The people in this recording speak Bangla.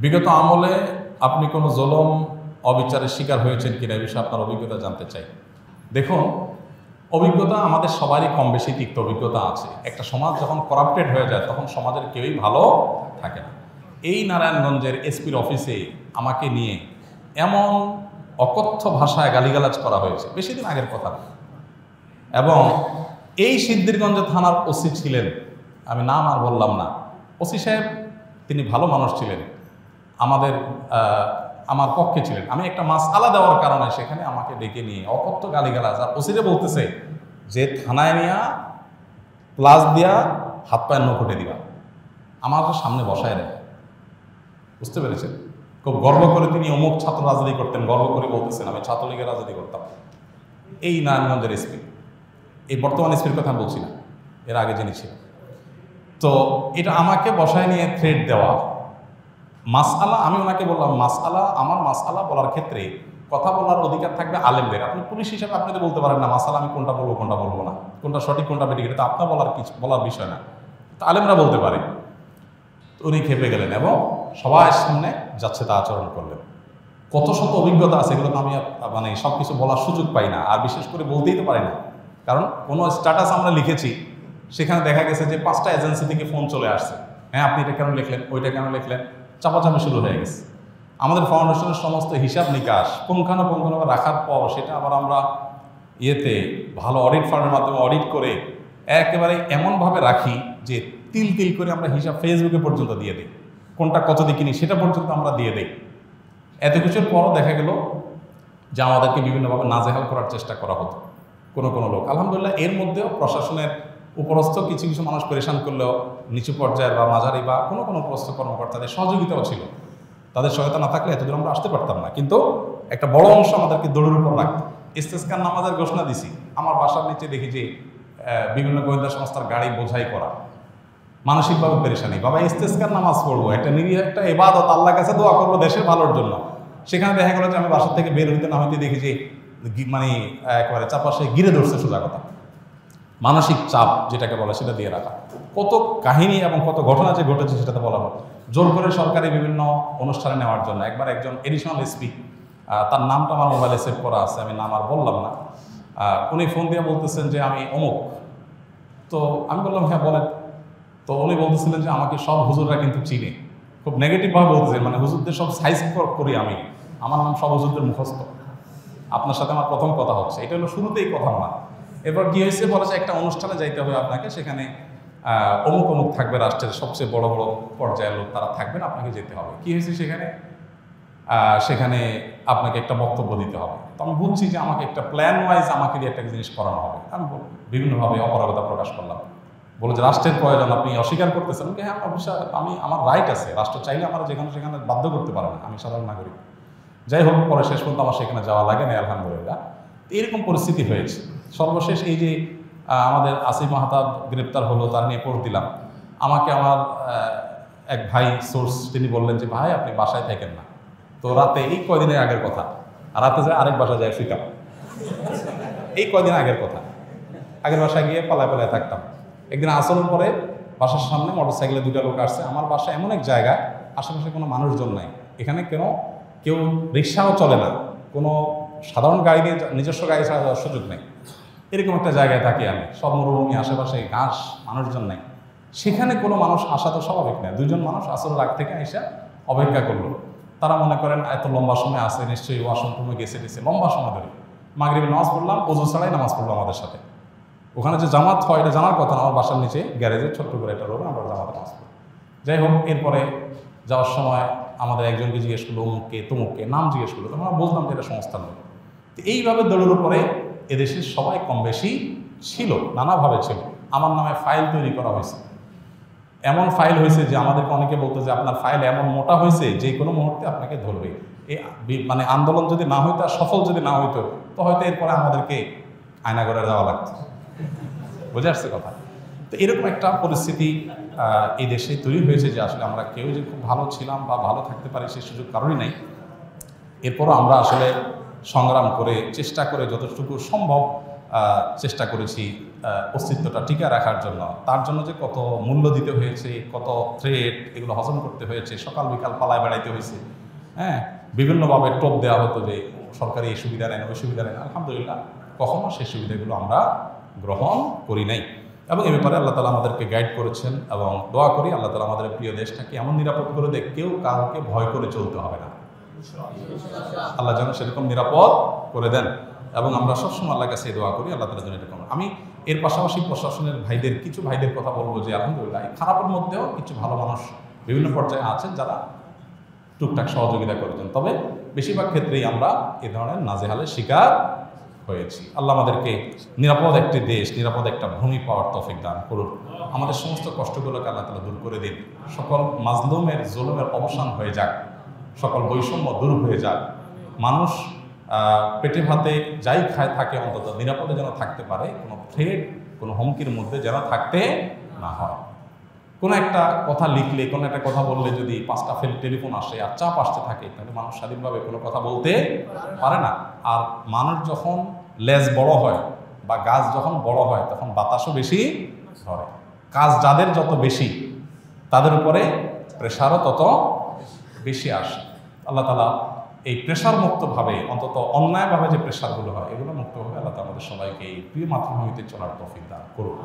বিগত আমলে আপনি কোনো জুলুম অবিচারের শিকার হয়েছেন কিনা এই বিষয়ে আপনার অভিজ্ঞতা জানতে চাই। দেখুন, অভিজ্ঞতা আমাদের সবারই কম বেশি তিক্ত অভিজ্ঞতা আছে। একটা সমাজ যখন করাপ্টেড হয়ে যায় তখন সমাজের কেউই ভালো থাকে না। এই নারায়ণগঞ্জের এসপির অফিসে আমাকে নিয়ে এমন অকথ্য ভাষায় গালিগালাজ করা হয়েছে, বেশি দিন আগের কথা। এবং এই সিদ্ধিরগঞ্জ থানার ওসি ছিলেন, আমি নাম আর বললাম না, ওসি সাহেব তিনি ভালো মানুষ ছিলেন, আমার পক্ষে ছিলেন। আমি একটা মাসআলা দেওয়ার কারণে সেখানে আমাকে ডেকে নিয়ে অকথ্য গালিগালাজ, আর ওসিরে বলতেছে যে থানায় নিয়ে প্লাস দিয়া হাত পায়ের নখুটে দিবা, আমার সামনে বসায় দেয়। বুঝতে পেরেছেন? খুব গর্ব করে তিনি অমুক ছাত্র রাজনীতি করতেন, গর্ব করে বলতেছেন আমি ছাত্রলীগের রাজনীতি করতাম। এই নারায়ণগঞ্জের এসপি, এই বর্তমান এসপির কথা বলছি না, এর আগে যিনি ছিলেন। তো এটা আমাকে বসায় নিয়ে থ্রেট দেওয়া, মাসআলা, আমি ওনাকে বললাম আমার মাসআলা বলার ক্ষেত্রে কথা বলার অধিকার থাকবে আলেমদের। আপনি পুলিশ হিসেবে আপনি তো বলতে পারেন না মাসআলা আমি কোনটা বলবো কোনটা বলবো না, কোনটা সঠিক কোনটা বেঠিক, এটা তো আপনার বলার বিষয় না, তো আলেমরা বলতে পারে। উনি খেপে গেলেন এবং সবার সামনে যাচ্ছে তা আচরণ করলেন। কত শত অভিজ্ঞতা আছে, এগুলো তো আমি মানে সব কিছু বলার সুযোগ পাই না, আর বিশেষ করে বলতেই তো পারি না। কারণ কোনো স্ট্যাটাস আমরা লিখেছি, সেখানে দেখা গেছে যে 5টা এজেন্সি থেকে ফোন চলে আসছে, হ্যাঁ আপনি এটা কেন লিখলেন, ওইটা কেন লিখলেন, চাপাচাপি শুরু হয়ে গেছে। আমাদের ফাউন্ডেশনের সমস্ত হিসাব নিকাশ পুঙ্খানুপুঙ্খভাবে রাখার পর সেটা আবার আমরা ভালো অডিট ফার্মের মাধ্যমে অডিট করে একেবারে এমনভাবে রাখি যে তিল তিল করে আমরা হিসাব ফেসবুকে পর্যন্ত দিয়ে দিই, কোনটা কত দিয়ে কিনি সেটা পর্যন্ত আমরা দিয়ে দিই। এত কিছুর পরও দেখা গেল যে আমাদেরকে বিভিন্নভাবে নাজেহাল করার চেষ্টা করা হতো কোনো লোক। আলহামদুলিল্লাহ এর মধ্যেও প্রশাসনের উপরস্থ কিছু মানুষ পরেশান করলেও নিচু পর্যায়ের বা মাঝারি বা কোনো উপরস্থ কর্মকর্তাদের সহযোগিতাও ছিল। তাদের সহায়তা না থাকলে এতদূর আমরা আসতে পারতাম না। কিন্তু একটা বড় অংশ আমাদেরকে দৌড়ের উপর রাখতো। ইস্তেসকার নামাজের ঘোষণা দিছি, আমার বাসার নিচে দেখি যে বিভিন্ন গোয়েন্দা সংস্থার গাড়ি বোঝাই করা, মানসিকভাবে পেরেশানি। বাবা ইস্তেসকার নামাজ পড়বো, একটা নিরীহ একটা ইবাদত, আল্লাহর কাছে দোয়া করবো দেশের ভালোর জন্য। সেখানে দেখা গেল যে আমি বাসার থেকে বের হইতে না হইতে দেখি যে মানে একেবারে চারপাশে ঘিরে ধরছে, সোজা কথা মানসিক চাপ যেটাকে বলে সেটা দিয়ে রাখা। কত কাহিনী এবং কত ঘটনা যে ঘটেছে সেটাতে বলা হয়। জোর করে সরকারি বিভিন্ন অনুষ্ঠানে নেওয়ার জন্য একবার একজন এডিশনাল এসপি, তার নামটা আমার মোবাইলে সেভ করা আছে, আমি নাম আর বললাম না, উনি ফোন দিয়ে বলতেছেন যে আমি অমুক। তো আমি বললাম হ্যাঁ বলেন। তো উনি বলতেছিলেন যে আমাকে সব হুজুররা কিন্তু চিনে, খুব নেগেটিভভাবে বলতেছেন, মানে হুজুরদের সব সাইজ করি আমি, আমার নাম সব হুজুরদের মুখস্থ, আপনার সাথে আমার প্রথম কথা হচ্ছে। এটা হলো শুরুতেই কথা না। এরপর কী হয়েছে বলেছে একটা অনুষ্ঠানে যাইতে হবে আপনাকে, সেখানে অমুক অমুক থাকবে, রাষ্ট্রের সবচেয়ে বড় বড় পর্যায়ের লোক তারা থাকবেন, আপনাকে যেতে হবে। কী হয়েছে সেখানে আপনাকে একটা বক্তব্য দিতে হবে। তো আমি বুঝছি যে আমাকে একটা প্ল্যান ওয়াইজ আমাকে দিয়ে একটা জিনিস করানো হবে। আমি বিভিন্নভাবে অপারগতা প্রকাশ করলাম, বলে যে রাষ্ট্রের প্রয়োজন আপনি অস্বীকার করতেছেন। হ্যাঁ অবশ্যই আমার রাইট আছে, রাষ্ট্র চাইলে আমার সেখানে বাধ্য করতে পারে না, আমি সাধারণ নাগরিক। যাই হোক, পরে শেষ পর্যন্ত আমার সেখানে যাওয়া লাগে না আলহামদুলিল্লাহ। এরকম পরিস্থিতি হয়েছে। সর্বশেষ এই যে আমাদের আসিফ মাহতাব গ্রেপ্তার হলো, তার নিয়ে পোস্ট দিলাম, আমাকে আমার এক ভাই সোর্স তিনি বললেন যে ভাই আপনি বাসায় থাকেন না। তো রাতে, এই কয়দিনের আগের কথা, রাতে যে আরেক বাসায় যায় শুইতাম, এই কয়দিন আগের কথা, আগের বাসায় গিয়ে পালায় থাকতাম। একদিন আসরের পরে বাসার সামনে মোটরসাইকেলে 2টা লোক আসছে। আমার বাসা এমন এক জায়গায় আশেপাশে কোনো মানুষজন নাই, এখানে কেউ রিক্সাও চলে না, কোনো সাধারণ গাড়ি দিয়ে নিজস্ব গাড়ি ছাড়া যাওয়ার সুযোগ নেই। এরকম একটা জায়গায় থাকি আমি, সব মরুভূমি, আশেপাশে ঘাস, মানুষজন নেই। সেখানে কোনো মানুষ আসা তো স্বাভাবিক নয়। 2জন মানুষ আসরের আগ থেকে এসে অপেক্ষা করলো। তারা মনে করেন এত লম্বা সময় আসে, নিশ্চয়ই ওয়াশরুমে গেছে লম্বা সময় ধরে। মাগরিবের নামাজ পড়লাম, ওযু ছাড়াই নামাজ পড়লো আমাদের সাথে। ওখানে যে জামাত হয় এটা জানার কথা না, আমার বাসার নিচে গ্যারেজে ছোট্ট করে একটা রোড, আমরা জামাতে নামাজ পড়ি। যাই হোক, এরপরে যাওয়ার সময় আমাদের একজনকে জিজ্ঞেস করলো অমুককে তমুককে, নাম জিজ্ঞেস করলো, তখন আমরা বললাম যে এটা সংস্থার লোক। তো এইভাবে দৌড়ের উপরে এদেশের সবাই কম বেশি ছিল, নানাভাবে ছিল। আমার নামে ফাইল তৈরি করা হয়েছে, এমন ফাইল হয়েছে যে আমাদেরকে অনেকে বলতো যে আপনার ফাইল এমন মোটা হয়েছে যে কোনো মুহূর্তে আপনাকে ধরবে। এই মানে আন্দোলন যদি না হইতো আর সফল যদি না হইতো, তো হয়তো এরপরে আমাদেরকে আয়নাঘরে যাওয়া লাগতো। বুঝে আসছে কথা? তো এরকম একটা পরিস্থিতি এই দেশে তৈরি হয়েছে যে আসলে আমরা কেউ যে খুব ভালো ছিলাম বা ভালো থাকতে পারি সেই সুযোগ কারোরই নাই। এরপরও আমরা আসলে সংগ্রাম করে চেষ্টা করে যতটুকু সম্ভব চেষ্টা করেছি অস্তিত্বটা টিকে রাখার জন্য, তার জন্য যে কত মূল্য দিতে হয়েছে, কত থ্রেট, এগুলো হজম করতে হয়েছে, সকাল বিকাল পালায় বেড়াইতে হয়েছে, হ্যাঁ, বিভিন্নভাবে টোপ দেওয়া হতো যে সরকারি এই সুবিধা নেন, ওই সুবিধা নেন। আলহামদুলিল্লাহ কখনো সেই সুবিধাগুলো আমরা গ্রহণ করি নাই, এবং এ ব্যাপারে আল্লাহ তালা আমাদেরকে গাইড করেছেন। এবং দোয়া করি আল্লাহ তালা আমাদের প্রিয় দেশটাকে এমন নিরাপদ করে দেখ, কেউ কাউকে ভয় করে চলতে হবে না। আল্লাহ যেন সেরকম নিরাপদ করে দেন, এবং আমরা সবসময় আল্লাহর কাছে দোয়া করি আল্লাহ তালা যেন এরকম। আমি এর পাশাপাশি প্রশাসনের ভাইদের, কিছু ভাইদের কথা বলবো যে আলহামদুলিল্লাহ খারাপের মধ্যেও কিছু ভালো মানুষ বিভিন্ন পর্যায়ে আছেন যারা টুকটাক সহযোগিতা করেছেন, তবে বেশিরভাগ ক্ষেত্রেই আমরা এ ধরনের নাজেহালের শিকার হয়েছি। আল্লাহ আমাদেরকে নিরাপদ একটি দেশ, নিরাপদ একটা ভূমি পাওয়ার তৌফিক দান করুন। আমাদের সমস্ত কষ্টগুলোকে আল্লাহ তাআলা দূর করে দিন। সকল মাজলুমের জুলুমের অবসান হয়ে যাক, সকল বৈষম্য দূর হয়ে যাক। মানুষ পেটে ভাতে যাই খায় থাকে অন্তত নিরাপদে যেন থাকতে পারে, কোনো থ্রেট, কোনো হুমকির মধ্যে যেন থাকতে না হয়। কোনো একটা কথা লিখলে, কোনো একটা কথা বললে যদি 5টা টেলিফোন আসে আর চাপ আসতে থাকে, তাহলে মানুষ স্বাধীনভাবে কোনো কথা বলতে পারে না। আর মানুষ যখন লেজ বড় হয় বা গাছ যখন বড় হয়, তখন বাতাসও বেশি ধরে। কাজ যাদের যত বেশি, তাদের উপরে প্রেশারও তত বেশি আসে। আল্লাহ তাআলা এই প্রেশার মুক্তভাবে, অন্তত অন্যায়ভাবে যে প্রেশারগুলো হয়, এগুলো মুক্তভাবে আল্লাহ তাআলা আমাদের সবাইকে এই প্রিয় মাতৃভূমিতে চলার তৌফিক দান করুন।